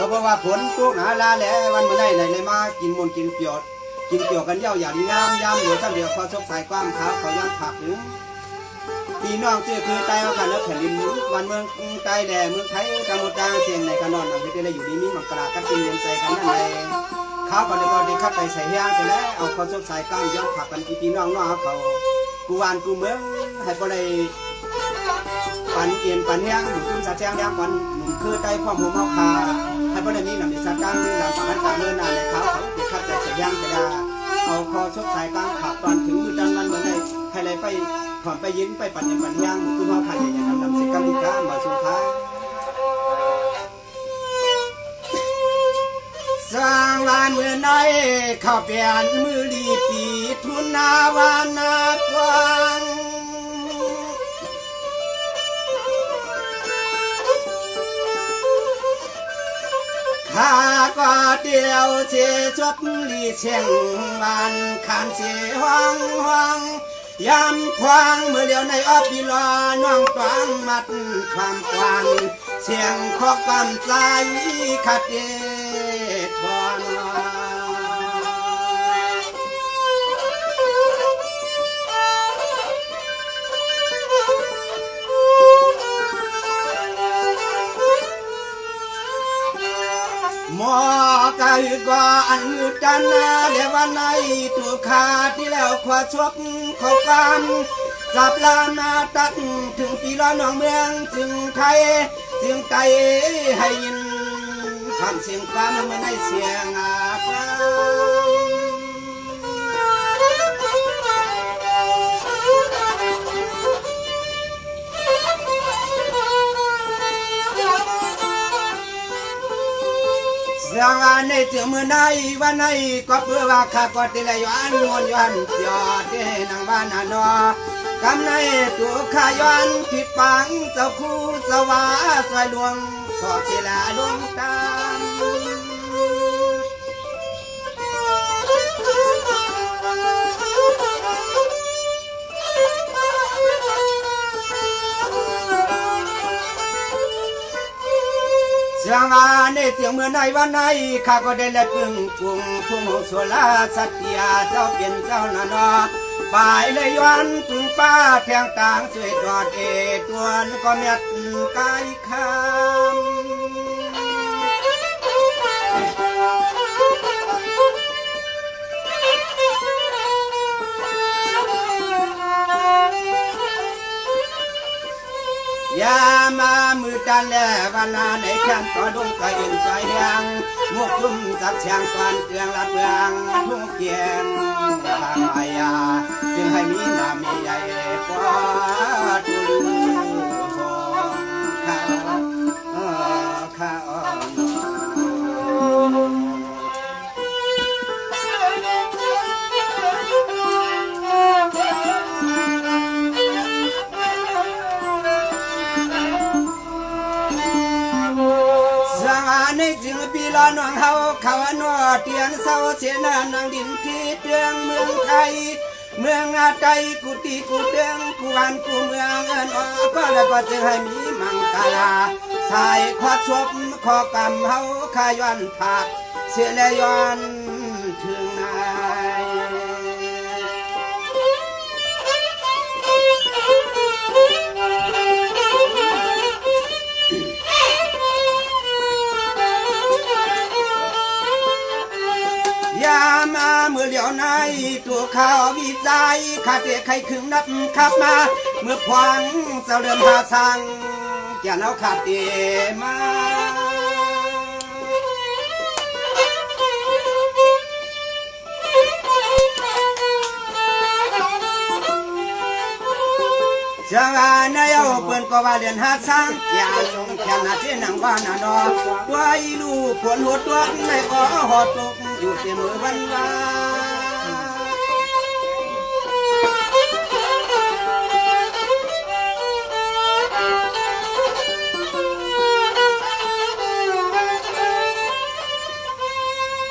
เพราะว่าผลตุกหาลาแหลวันเมื่อไรเลยมากินมนกินเปียดกินเกี่ยวกันเย้าอย่างงามยามเหลือสักเดียวพอชกสายกว้างเท้าเขาย่างผักถึงพี่น้องเชื่อคือใจเอากันแล้วแผ่นดินวันเมืองใจแดเมืองไทยกำมดจางเสียงในกันนอนอังกฤษได้อยู่ดีมีมังกรกันกินเย็นใจกันนั่นเองข้าวกันก็ดีครับไปใส่ย่างเสร็จแล้วเอาพอชกสายกว้างย่างผักกันพี่น้องน้องเขากูวานกูเมืองให้พอได้ปันเอียนปันแห้งหนุ่มจุ่มสะแจงแดงปันหนุ่มคือใจพ่อหมูเมาคาให้พอได้มีหนังมีสะก้างหรือหลังปันการเลื่อนหน้าในเขาติดขัดใจใส่ย่างจะได้เอาคอชกสายกลางขับตอนถึงมือดันมันเหมือนไงให้เลยไปถอนไปยิ้มไปปั่นยังปั่นย่างหนุ่มจุ่มเมาคาใหญ่ๆดำๆสิกัมพูชามาสุดท้ายสร้างลานเมื่อไหนเข้าเปลี่ยนมือลีปีทุนนาวานากวางข้าก็เดียวเสียชดลีเชียงวันขานเสียห้องยำควางเมื่อเดียวในออบิลอน้องตวางมัดความกวางเสียงขอกกำใจขัดเย็ดบอนหมอกะอึกอันอึดจันนาเรียวันในตุขาที่แล้วขวาชกเขากันสับลานาตัดถึงปีละน้องเมืองจึงไทยจึงไตให้ยินคำเสียงฟ้ามันไม่ได้เสียงอาฟ้าเสียงอันในเสียงเมื่อไหนวันไหนก็เพื่อว่าข้าก็ติเลยย้อนวนย้อนยอดนางบ้านนอกำในตัวข้าย้อนผิดปังเจ้าคู่สวาสวยดวงสอดเสลาดวงตาเสียงอันในเสียงเมื่อไหนวันไหนข้าก็ได้ละพึ่งปุ่งทุ่งโสลาสัตยาเจ้าเป็นเจ้านานาไปเลยย้อนพึ่งป้าแทงต่างสวยดอดตัวนก็เม็ดกายคยามามือตันแล้ววันนาในแค่ก็ดงก็เอ็นใจแหงมวกทุ่มสักเชียงตอนเตียงละเบืองทุ่งเกียงทางมายาจึงให้มีนามีใหญ่กว่าทุนข้าวในจึงปีละน้องเฮาเขาหนอเตียนเศร้าเสียนานางดินที่เตืองเมืองไทยเมืองอาไตกุฏิกุเตืองกุวันกุเมืองเอินออกก็แล้วก็จะให้มีมังกลาสายขอชบขอกำเฮาขย้อนผักเสียและย้อนถึงนายยามาเมื่อเหลียวในตัวข้าววิจัยข้าเตะไข่ขึงนับขับมาเมื่อพวังเจ้าเดินหาสังอย่าเอาขาดเตะมาจังานายเอาเปิ้นก็ว่าเรียนหาสังอย่าลงแค่นาที่นังว่านาดอตัวอีลูกผลหัวตัวในก็หอตกอยู่เต็มมือวันวา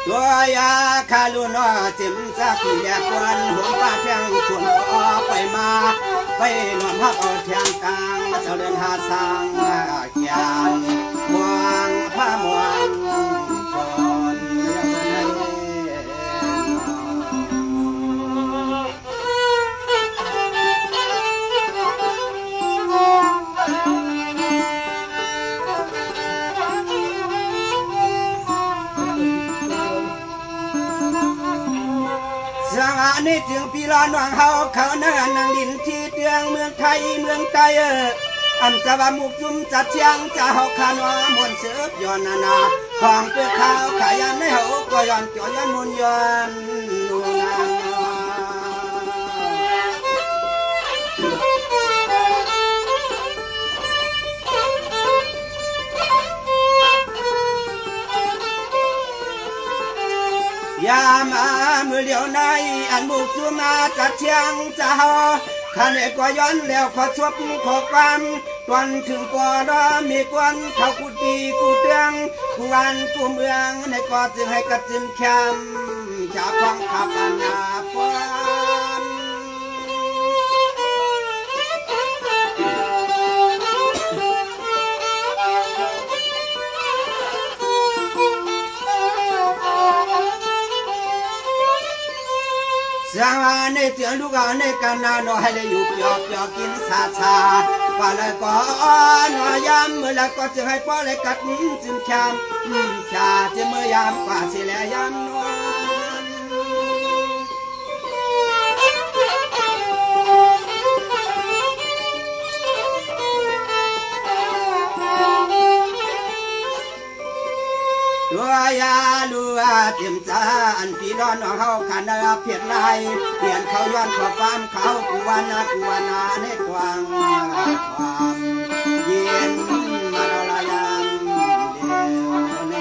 ตัวยาคาลุนอจิมสักแยกวันหัวป้าแทงชวนออกไปมาไปนอนพักเอาแทงกลางเจ้าเดินหาสังเกียนมวงผ้ามวง านี่จึงพี่ล้อน้องเฮาเขาเนินนางลินที่เตียงเมืองไทยเมืองไตอันสวามุกจุมจัดเชียงจะเฮาขานว่ามวนเสือบย้อนนาของเปลือกข้าวขายยันในเฮาก็ย้อนเกี่ยวยันมนย้อนนูนายามามือเดียวในอันมุกจุมาจัดเชียงจะเฮาข้าเนกว่าย้อนแล้วขอชวบขอความตอนถึงปอดมีกวนเขากูดีกูเตืองกูวันกูเมืองในก็จึงให้กระจินแคมชาฟังขับนาปวนเสียงในเสียงลูกในกันนาโนให้เลยอยู่เปียกเปียกกินซาซาว่าเลยก็นอยามเมื่อแล้วก็จะให้ป้อเลยกัดจึงแคมชาจะเมื่อยามกว่าสิแล้วยามนดัวยาลัวเต็มจานพี่น้องเฮาขันเเพียรไล่เปลี่ยนเขาย้อนขอฟ้ามเขากูวานาในกวางความเย็นมาละยามเดียวใน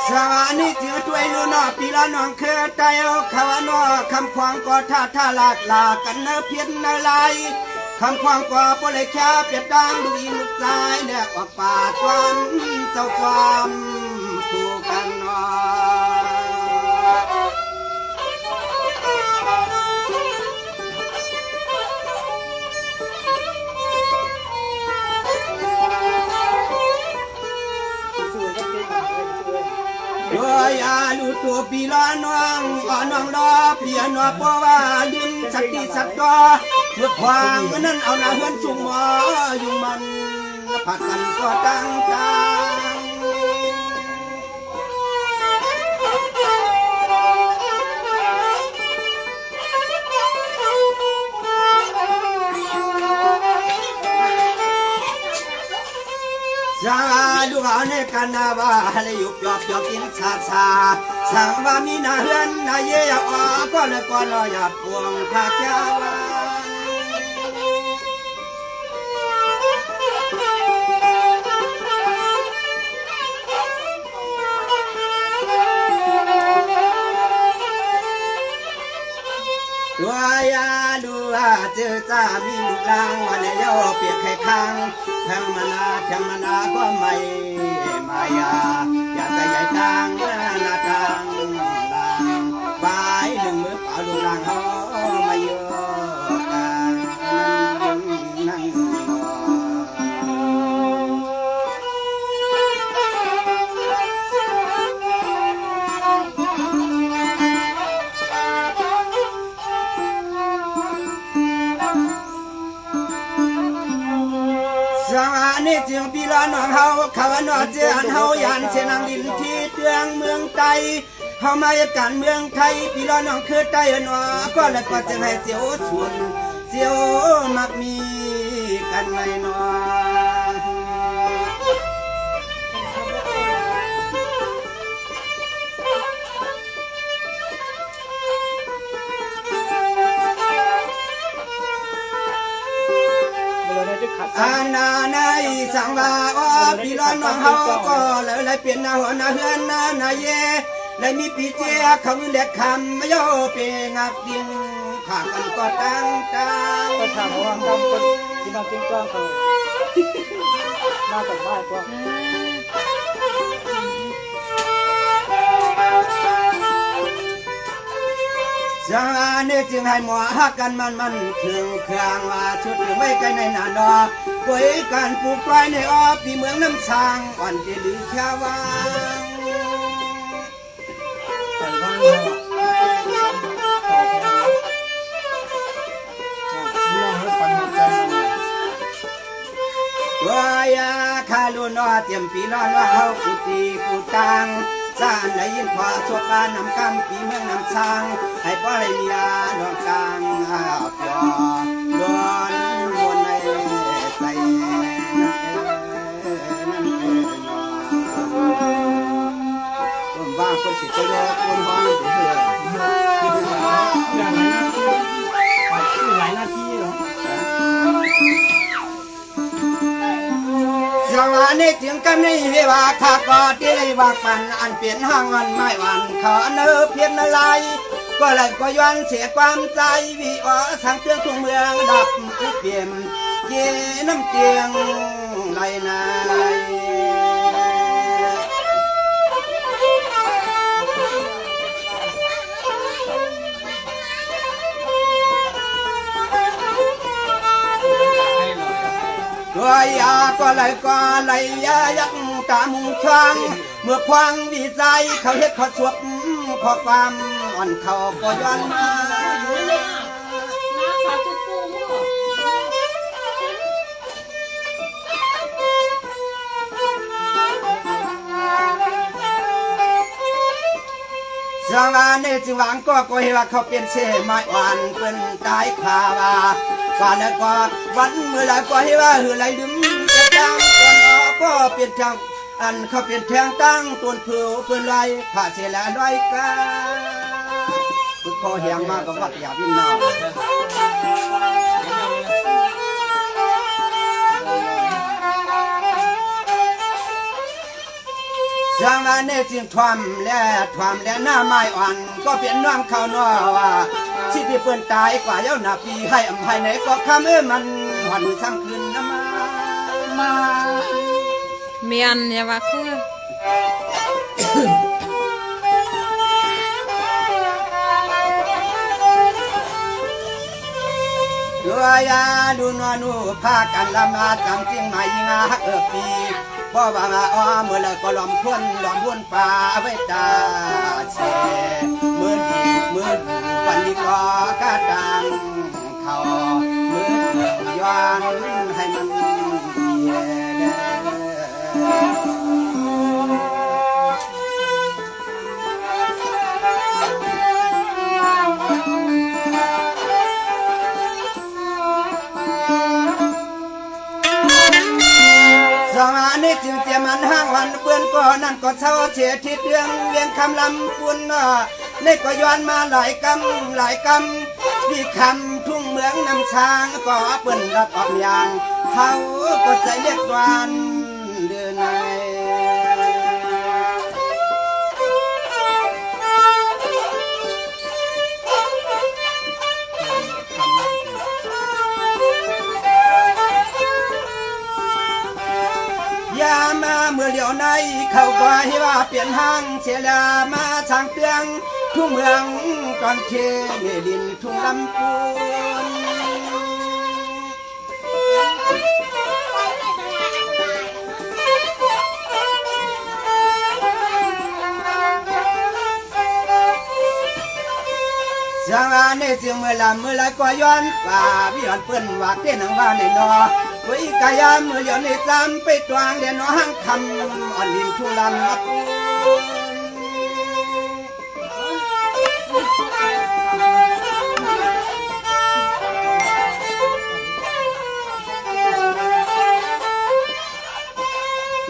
สวานี่จือด้วยลูนอปีละน้องเคยใจเอาขวานอคำควางก็ท่าลากลากันเนเพียนในลายคำควางก็ปเลยแค่เปียดดังลูกอินลูกใจแดกออกป่าจวนเจ้าความผู้กันนอโดยอาลูตัวปีละน้องน้องรอเปลี่ยนว่าเพราะว่าลืมสักทีสักดอเมื่อควางนั้นเอาหน้าเฮือนสุ่มหมออยู่มันผัดกันก็ตั้งใจสาลูกในกันนาว่าเลยยุบยอบยอบกินซาซาสั่งว่ามีนาเฮือนนาเยี่ยอก็เลยก็รอหยาดพวงข้าเจ้าดัวยาดูเจอจ้ามีลูกลางวันเลยโยเปียกไข่ค้างทั้งมานาก็ไม่มายาอยากจะใหญ่ตังหน้าตังดังบายหนึ่งมือเปล่าลูกลางเขามาโยกันนั่งสวานี่จึงพี่ล้อน้องเฮาเขาว่านอเจอันเฮายันเสนางดินที่เตืองเมืองไทยเฮามาจากการเมืองไทยพี่ล้อน้องคือไตหนอก็เลยก็จะให้เสียวส่วนเสียวมักมีกันไงนออานาในสังวาพี่ล้อน้องเฮาก็เลยเปลี่ยนหน้าหัวหน้าเฮือนหน้าเย่เลยมีปีเจ้าเขาเล็กคำไม่โยเปงักดิงข้ากันก็ตั้งก็ถามว่าทำคนที่น้องกินกว้างเขามาจากบ้านกว้าง สานี่จึงให้หมอฮักกันมันถึงเครื่องว่าชุดไว้ใกล้ในนาดอป่วยการปลูกปลายในออบที่เมืองน้ำสางอ่อนจะลือชาวาง ดูนอเตรียมปีนอนว่าเฮากูตีกูตังสร้างได้ยินพอสวดบ้านนำกำปีเมืองนำช้างให้พ่อไรมียาดอกกลางปยอดวนวนในใส่ว่าคนสิตัวคนห้องเถื่อนหลายนาทีเหรอสวรรค์ในเสียงกันในเฮวาขากอที่ไรว่าปันอันเปลี่ยนห้างวันไม่วันขอเนื้อเพียนอะไรก็เลยก็ย้อนเสียความใจวิวาสังเตือนทุ่งเมืองดับอุเปี่ยมเจน้ำเตียงไรนายยาก็เลยยายักตามุงทางเมื่อควางวิจัยเขาเฮ็ดขอสวบขอความอ่อนเขาก็ย้อนมาสวรรค์ในจิวังก็เห็นว่าเขาเป็นเสมาอ่อนเป็นตายขาวาก่อนแล้วก็วันเมื่อไรก็ให้ว่าหือไรลืมจะตั้งก่อนก็เปลี่ยนทางอันเขาเปลี่ยนแทงตั้งตัวเผือเพื่อนไรผ่าเสียแล้วด้วยกันคือคอเหียงมากกับวัดยาวินนอสร้างมาในสิ่งทวมและหน้าไม้อ่อนก็เปลี่ยนน้องเขาหน้าว่าชีวิตเปื่อนตายกว่าเย้าหน้าปีให้อภัยไหนก็คำมันหอนสั่งคืนน้ำมาเมียนอย่าว่าคือดูยาดูนัวนูพากันละมาจำเสียงไม่งาปีเพราะว่าอ้อเมื่อไรก็ล้อมพ้นป่าไว้ตาเชมือดีปันดีรอกระดังเขามือย้อนให้มันเย็สวรรค์ในจึงเตรียมมันห้างวันเปื้อนก็นั่นก็เศร้าเสียทิศเรื่องเวียงคำลำปุ่นในก็ย้อนมาหลายกำวิคำทุ่งเมืองนำช้างก็เปื้อนรับออกอย่างเขาก็ใจเรียกวันเดือนในยามาเมื่อเดี๋ยวในเขาก็ให้ว่าเปลี่ยนห้างเสียลามาสร้างเตียงทุ่งเมืองก่อนเทเมดินทุ่งลำพูนสร้างในเสียงเมื่อไรก็ย้อนว่าวิหารเปิ้นว่าเต้นหนังว่าในนอวิกายามเมื่อเดี๋ยวในจำไปตวงเดี๋ยวน้อห้างคำอ่อนลินทุ่งลำพู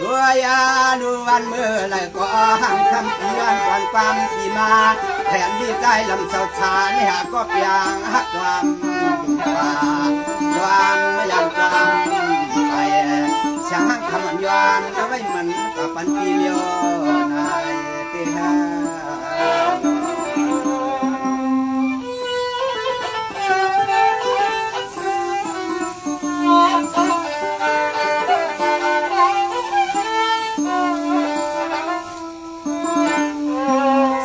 ตัวยาดูวันเมื่อไรก็ห่างคำเตือนก่อนความที่มาแผนดีใจลำเสาชาเนี่ยก็เพียงหักความไม่ยังความไปช่างคำย้อนเอาไว้มันกับปันปีเดียวนายเตหา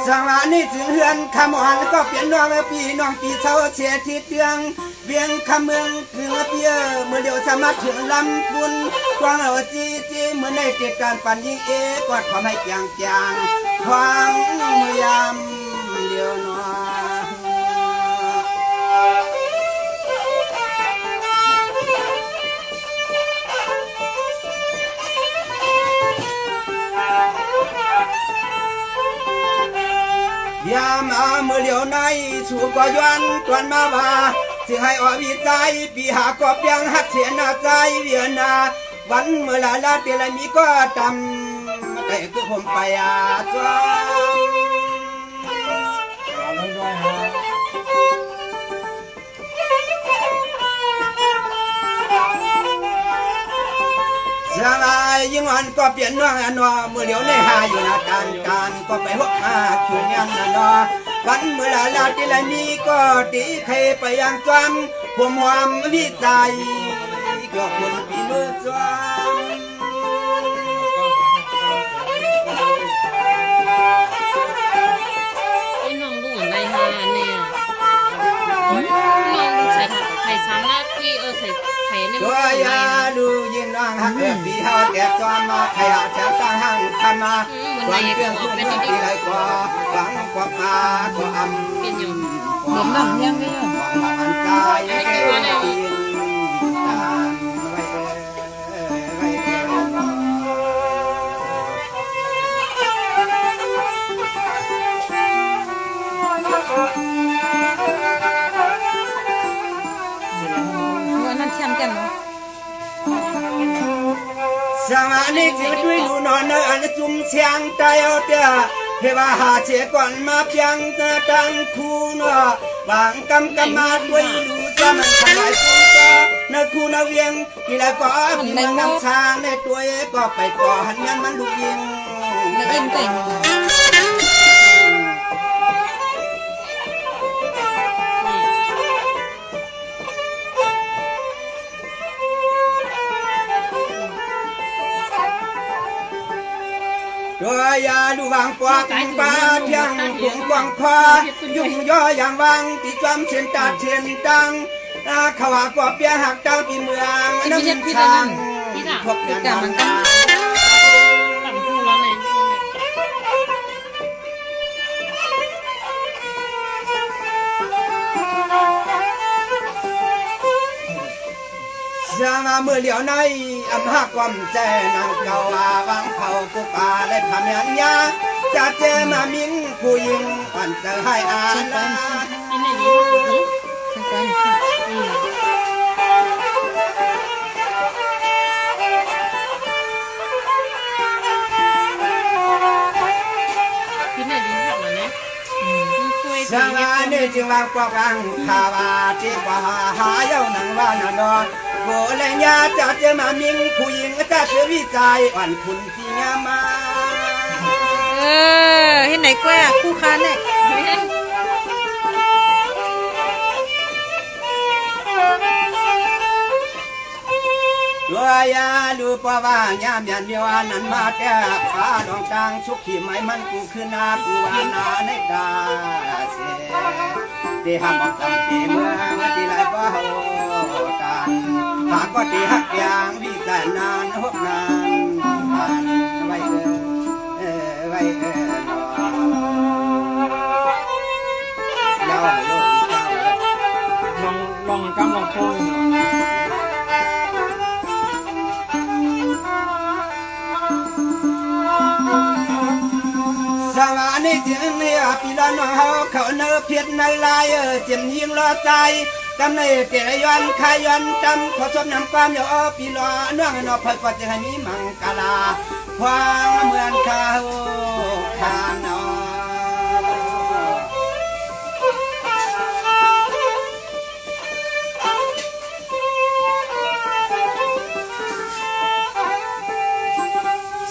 สวรรค์นี่ถึงเฮือนคำอ่อนก็เปลี่ยนน้องปีเช้าเสียทิศเตียงเวียงคำเมืองคือเปียเมื่อเดียวสามารถถึงลำบุญกวางเอาจีเมื่อในเกิดการปั่นยิงกอดความให้จางควางเมื่อยามเดียวน้อ ยามมือเหลียวในสู่ก็ย้อนตวนมาว่าสิให้อวิใจปีหาก็เพียงหักเสียหน้าใจเวียนนาวันเมื่อลาเตลมีก็ตำแต่คือผมไปจ้า เอาเลยด้วยฮะ สลายยิ่งวันก็เปลี่ยนเนื้อนัวมือเหลียวในหาอยู่นาการก็ไปหกคืนยันนัววันเมื่อลาเตลมีก็ตีใครไปยังจวนผมหวามวิจัยก็คนปีมือจวน ไอ้น้องดูเหมือนไรฮะเนี่ยน้องใส่ไข่ซ้ำหน้าที่ใส่ไข่ใน ตัวยาดูยิ่งน้องฮักเรื่องปีเฮาแก่จอมมาขยะแถวตั้งห้างทำมาหวังเรื่องคุณเรื่องปีไรกว่าหวังกว่ามาก็อำ เป็นอยู่ เหมือนน้องยังไม่ยอม หวังมันกายกินตามไว้เมื่อนั้นแชมป์กันเนาะ สมานิกด้วยดูนอนเนอจุ่มเสียงใจเอาเดียเฮว่าหาเชก่อนมาเพียงตังคูนบางกำมาด้วยดูจะมันทำไมก็นักคูนเวียงกี่ละก็มีมันน้ำชาในตัวก็ไปก่อหันยันมันลูกยิง แล้วเอ็นไก่หมู ตัวยาดูวางปากปาเพียงผงกวางคอยุ่งย่ออย่างวังที่จำเชียนตาเชียนตังขวาก็เปียหักตังปีเมืองน้ำชางพบกันมันกัน ต่ำพูแล้วเลย สมาเมื่อเหลียวในอำหักความใจนังเก่าวังเขากุป่าและพามียาจะเจอมามิงผู้หญิงอ่อนจะให้อาลา ไอ้ไหนดี เช่นกันค่ะ พี่ไหนดีหักมาเนี่ยคุย สมาเนี่ยจึงวางปอกวังข่าวาที่ป่าหาเย้านังว่านอน โบเลยญาจะเจอมามิงผู้หญิงจะเสียวิจัยอ่อนคุณที่งามมา เห็นไหนกล้วยคู่ค้าเนี่ย ตัวยาดูปะว่างามยันเดียวนั้นมาแต่ฟ้าดองกลางสุขีไม่มันกูคือนากูวานาในตาเสียที่ห้ามบอกจำที่เมืองที่ไรบ่โหกันหากก็ที่หักอย่างวิจารนานหกนานผ่านไว้ไว้ยาวโลกเจ้า ลองกำลองโค้งอยู่ สวานี่จึงเนี่ยปีละน้องเฮาเขาเนื้อเพียรในลายเจียมยิงรอใจกำในเตะย้อนขย้อนจำขอสมน้ำความอย่าปีละน้องนอพัดก็จะให้มีมังกลาความเหมือนเขาขานอ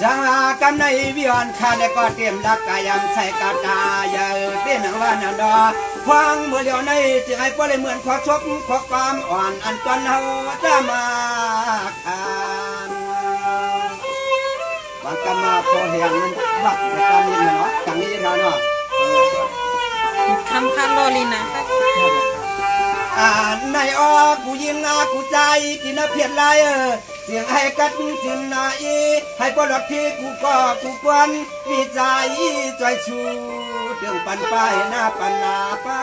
สังอากำในวิออนคาเนก็เตรียมดักกายำใส่กาตาอย่าเต้นหังว่านันดอควางเมื่อเดียวในจึงให้ก็เลยเหมือนขอชกขอความอ่อนอันตอนเฮาจะมาคานบางกำมาพอเหียงมันบักแต่กำนี้เนาะจังนี้เราเนาะ ทำข้าวโรลินะในออกูยิงกูใจกินเพียรไรเสียงให้กัดจึงนาอีให้ปลดที่กูก็กูควันวิจัยใจชูเรื่องปันไปหน้าปันนาป้า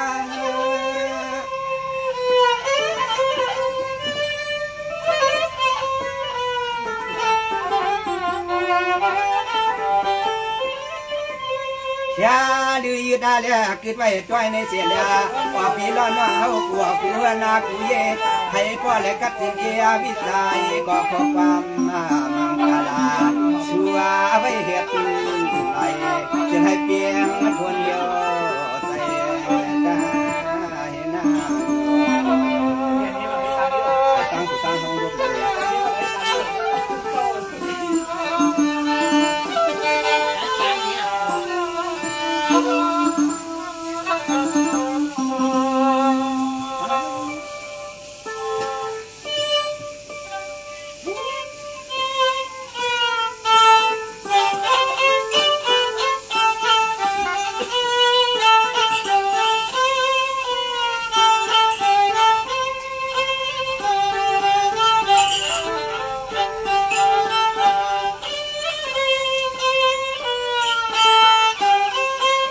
ยาลือยืดาเลียคิดไว้จ้อยในเสียเลียว่าพี่ร้อนน้องเฮากลัวกูนากูเย็ดให้พ่อและกัดสิเกียวิสัยก็ขอความมังคลาชัวไว้เฮ็ดไปจึงให้เปียงมันทวนโยใส่กาเห็นหน้าตั้งสุดตั้งห้องยกเลย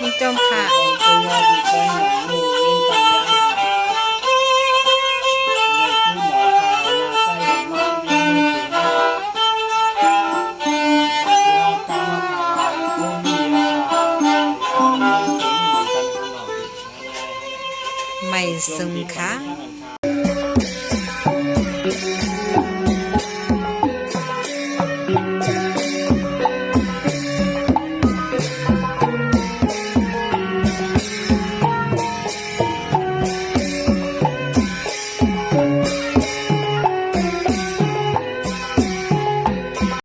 มันจมค่ะไม่ซึงค่ะ